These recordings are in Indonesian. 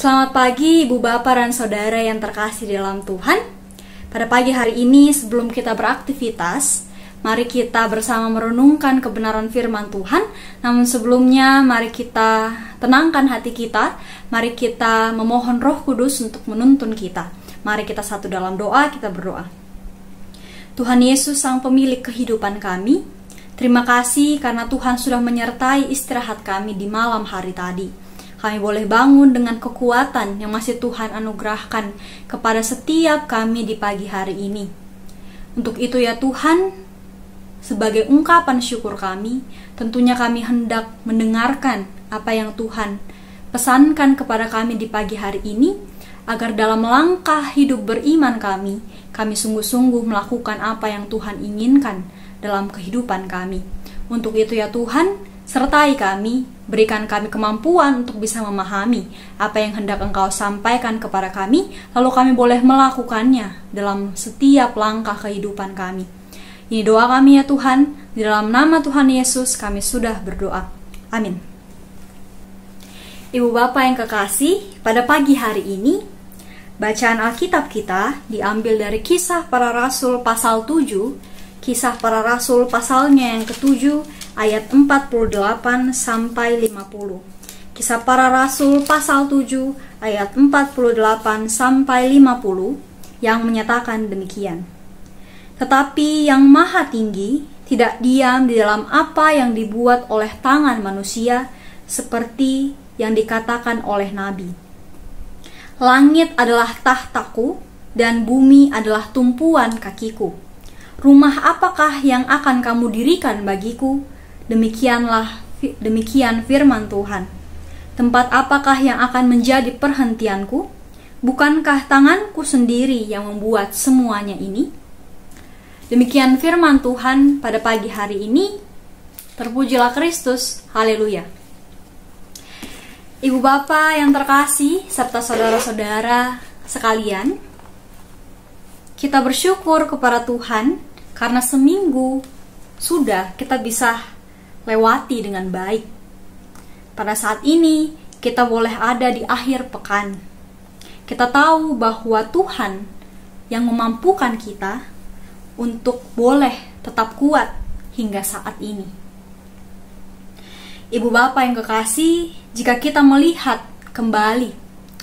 Selamat pagi Ibu Bapak dan Saudara yang terkasih di dalam Tuhan. Pada pagi hari ini sebelum kita beraktivitas, mari kita bersama merenungkan kebenaran firman Tuhan. Namun sebelumnya mari kita tenangkan hati kita. Mari kita memohon Roh Kudus untuk menuntun kita. Mari kita satu dalam doa, kita berdoa. Tuhan Yesus, Sang Pemilik kehidupan kami, terima kasih karena Tuhan sudah menyertai istirahat kami di malam hari tadi. Kami boleh bangun dengan kekuatan yang masih Tuhan anugerahkan kepada setiap kami di pagi hari ini. Untuk itu ya Tuhan, sebagai ungkapan syukur kami, tentunya kami hendak mendengarkan apa yang Tuhan pesankan kepada kami di pagi hari ini, agar dalam langkah hidup beriman kami sungguh-sungguh melakukan apa yang Tuhan inginkan dalam kehidupan kami. Untuk itu ya Tuhan, sertai kami, berikan kami kemampuan untuk bisa memahami apa yang hendak Engkau sampaikan kepada kami, lalu kami boleh melakukannya dalam setiap langkah kehidupan kami. Ini doa kami ya Tuhan, di dalam nama Tuhan Yesus kami sudah berdoa. Amin. Ibu Bapak yang kekasih, pada pagi hari ini, bacaan Alkitab kita diambil dari Kisah Para Rasul pasal 7, Kisah Para Rasul pasalnya yang ke-7 ayat 48 sampai 50. Kisah Para Rasul pasal 7 ayat 48 sampai 50 yang menyatakan demikian. Tetapi yang Maha Tinggi tidak diam di dalam apa yang dibuat oleh tangan manusia, seperti yang dikatakan oleh nabi. Langit adalah tahtaku dan bumi adalah tumpuan kakiku. Rumah apakah yang akan kamu dirikan bagiku? Demikian firman Tuhan. Tempat apakah yang akan menjadi perhentianku? Bukankah tanganku sendiri yang membuat semuanya ini? Demikian firman Tuhan pada pagi hari ini. Terpujilah Kristus. Haleluya. Ibu Bapak yang terkasih serta saudara-saudara sekalian, kita bersyukur kepada Tuhan karena seminggu sudah kita bisa lewati dengan baik. Pada saat ini kita boleh ada di akhir pekan. Kita tahu bahwa Tuhan yang memampukan kita untuk boleh tetap kuat hingga saat ini. Ibu Bapak yang kekasih, jika kita melihat kembali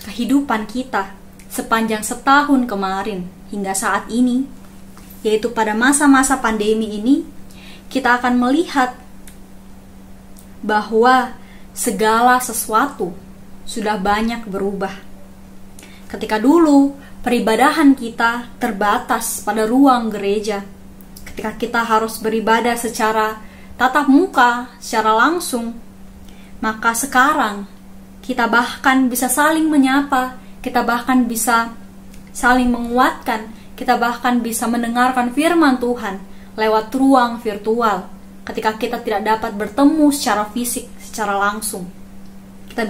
kehidupan kita sepanjang setahun kemarin hingga saat ini, yaitu pada masa-masa pandemi ini, kita akan melihat bahwa segala sesuatu sudah banyak berubah. Ketika dulu peribadahan kita terbatas pada ruang gereja, ketika kita harus beribadah secara tatap muka, secara langsung, maka sekarang kita bahkan bisa saling menyapa, kita bahkan bisa saling menguatkan, kita bahkan bisa mendengarkan firman Tuhan lewat ruang virtual ketika kita tidak dapat bertemu secara fisik, secara langsung. Kita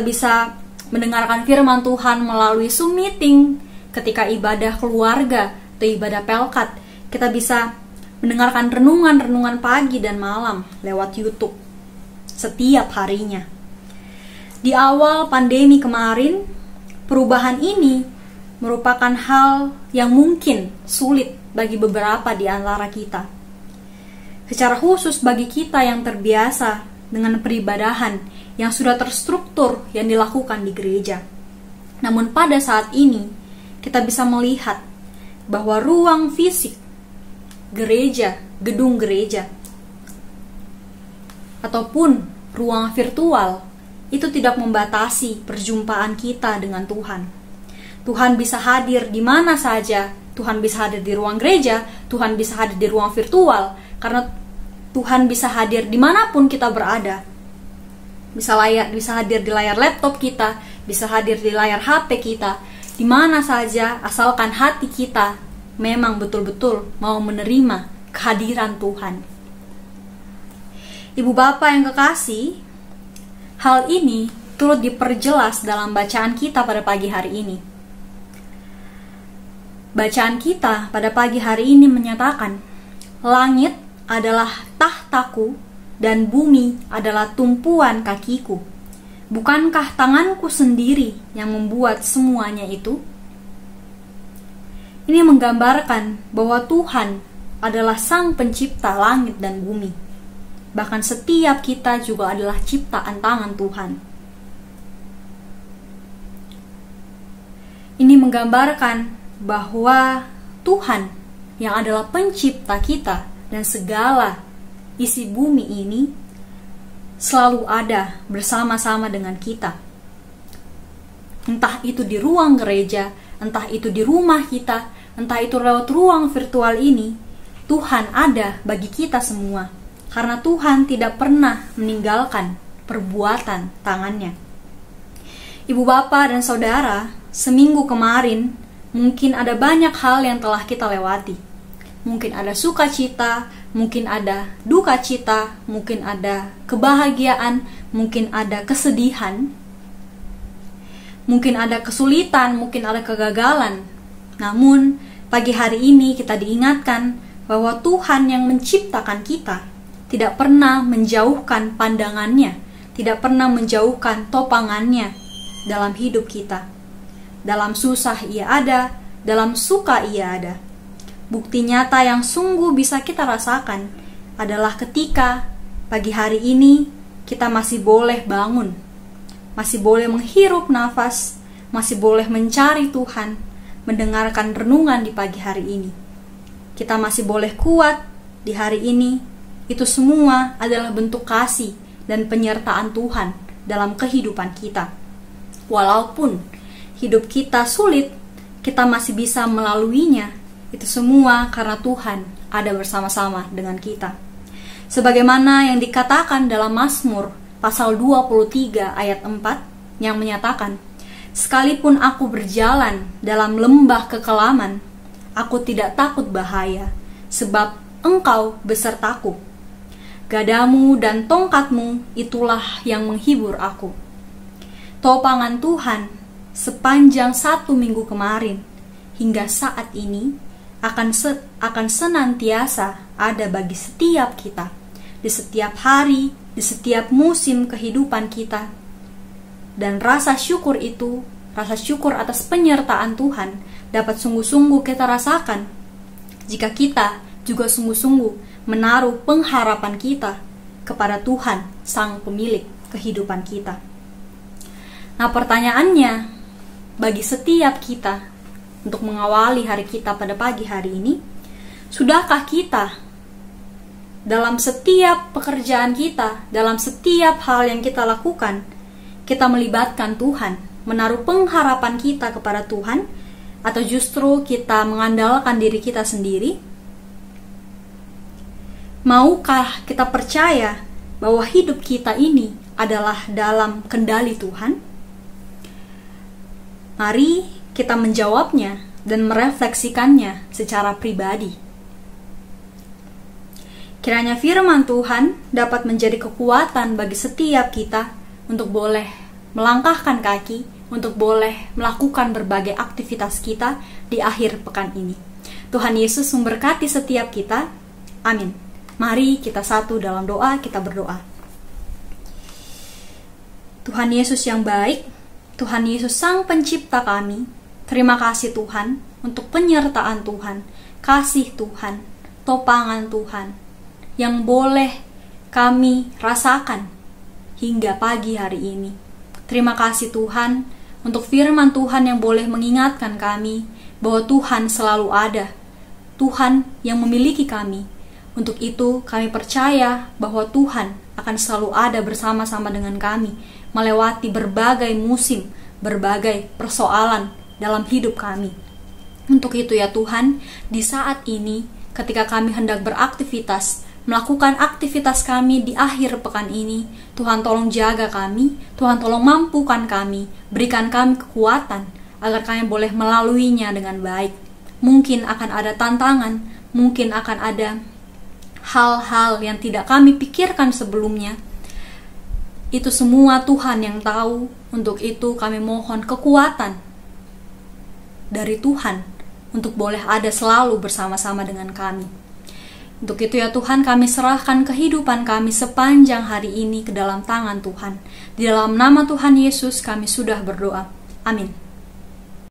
bisa mendengarkan firman Tuhan melalui Zoom meeting ketika ibadah keluarga atau ibadah pelkat. Kita bisa mendengarkan renungan-renungan pagi dan malam lewat YouTube setiap harinya. Di awal pandemi kemarin, perubahan ini merupakan hal yang mungkin sulit bagi beberapa di antara kita. Secara khusus bagi kita yang terbiasa dengan peribadahan yang sudah terstruktur yang dilakukan di gereja. Namun pada saat ini, kita bisa melihat bahwa ruang fisik gereja, gedung gereja, ataupun ruang virtual itu tidak membatasi perjumpaan kita dengan Tuhan. Tuhan bisa hadir di mana saja. Tuhan bisa hadir di ruang gereja, Tuhan bisa hadir di ruang virtual, karena Tuhan bisa hadir dimanapun kita berada. Bisa hadir di layar laptop kita, bisa hadir di layar HP kita, di mana saja, asalkan hati kita memang betul-betul mau menerima kehadiran Tuhan. Ibu Bapak yang kekasih, hal ini turut diperjelas dalam bacaan kita pada pagi hari ini. Bacaan kita pada pagi hari ini menyatakan, langit adalah tahtaku dan bumi adalah tumpuan kakiku. Bukankah tanganku sendiri yang membuat semuanya itu? Ini menggambarkan bahwa Tuhan adalah Sang Pencipta langit dan bumi. Bahkan setiap kita juga adalah ciptaan tangan Tuhan. Ini menggambarkan bahwa Tuhan yang adalah pencipta kita dan segala isi bumi ini selalu ada bersama-sama dengan kita. Entah itu di ruang gereja, entah itu di rumah kita, entah itu lewat ruang virtual ini, Tuhan ada bagi kita semua. Karena Tuhan tidak pernah meninggalkan perbuatan tangannya. Ibu bapak dan saudara, seminggu kemarin mungkin ada banyak hal yang telah kita lewati. Mungkin ada sukacita, mungkin ada duka cita, mungkin ada kebahagiaan, mungkin ada kesedihan, mungkin ada kesulitan, mungkin ada kegagalan. Namun pagi hari ini kita diingatkan bahwa Tuhan yang menciptakan kita tidak pernah menjauhkan pandangannya, tidak pernah menjauhkan topangannya dalam hidup kita. Dalam susah ia ada, dalam suka ia ada. Bukti nyata yang sungguh bisa kita rasakan adalah ketika pagi hari ini kita masih boleh bangun, masih boleh menghirup nafas, masih boleh mencari Tuhan, mendengarkan renungan di pagi hari ini. Kita masih boleh kuat di hari ini. Itu semua adalah bentuk kasih dan penyertaan Tuhan dalam kehidupan kita. Walaupun hidup kita sulit, kita masih bisa melaluinya. Itu semua karena Tuhan ada bersama-sama dengan kita. Sebagaimana yang dikatakan dalam Mazmur pasal 23 ayat 4 yang menyatakan, "Sekalipun aku berjalan dalam lembah kekelaman, aku tidak takut bahaya, sebab Engkau besertaku. Gadamu dan tongkatmu itulah yang menghibur aku." Topangan Tuhan sepanjang 1 minggu kemarin hingga saat ini akan senantiasa ada bagi setiap kita, di setiap hari, di setiap musim kehidupan kita. Dan rasa syukur itu, rasa syukur atas penyertaan Tuhan dapat sungguh-sungguh kita rasakan jika kita juga sungguh-sungguh menaruh pengharapan kita kepada Tuhan, Sang Pemilik kehidupan kita. Nah, pertanyaannya bagi setiap kita untuk mengawali hari kita pada pagi hari ini, sudahkah kita dalam setiap pekerjaan kita, dalam setiap hal yang kita lakukan, kita melibatkan Tuhan, menaruh pengharapan kita kepada Tuhan, atau justru kita mengandalkan diri kita sendiri? Maukah kita percaya bahwa hidup kita ini adalah dalam kendali Tuhan? Mari kita menjawabnya dan merefleksikannya secara pribadi. Kiranya firman Tuhan dapat menjadi kekuatan bagi setiap kita untuk boleh melangkahkan kaki, untuk boleh melakukan berbagai aktivitas kita di akhir pekan ini. Tuhan Yesus memberkati setiap kita. Amin. Mari kita satu dalam doa, kita berdoa. Tuhan Yesus yang baik, Tuhan Yesus Sang Pencipta kami, terima kasih Tuhan untuk penyertaan Tuhan, kasih Tuhan, topangan Tuhan yang boleh kami rasakan hingga pagi hari ini. Terima kasih Tuhan untuk firman Tuhan yang boleh mengingatkan kami bahwa Tuhan selalu ada, Tuhan yang memiliki kami. Untuk itu kami percaya bahwa Tuhan akan selalu ada bersama-sama dengan kami, melewati berbagai musim, berbagai persoalan dalam hidup kami. Untuk itu ya Tuhan, di saat ini ketika kami hendak beraktivitas, melakukan aktivitas kami di akhir pekan ini, Tuhan tolong jaga kami, Tuhan tolong mampukan kami, berikan kami kekuatan agar kami boleh melaluinya dengan baik. Mungkin akan ada tantangan, mungkin akan ada hal-hal yang tidak kami pikirkan sebelumnya. Itu semua Tuhan yang tahu. Untuk itu kami mohon kekuatan dari Tuhan untuk boleh ada selalu bersama-sama dengan kami. Untuk itu ya Tuhan, kami serahkan kehidupan kami sepanjang hari ini ke dalam tangan Tuhan. Di dalam nama Tuhan Yesus kami sudah berdoa. Amin.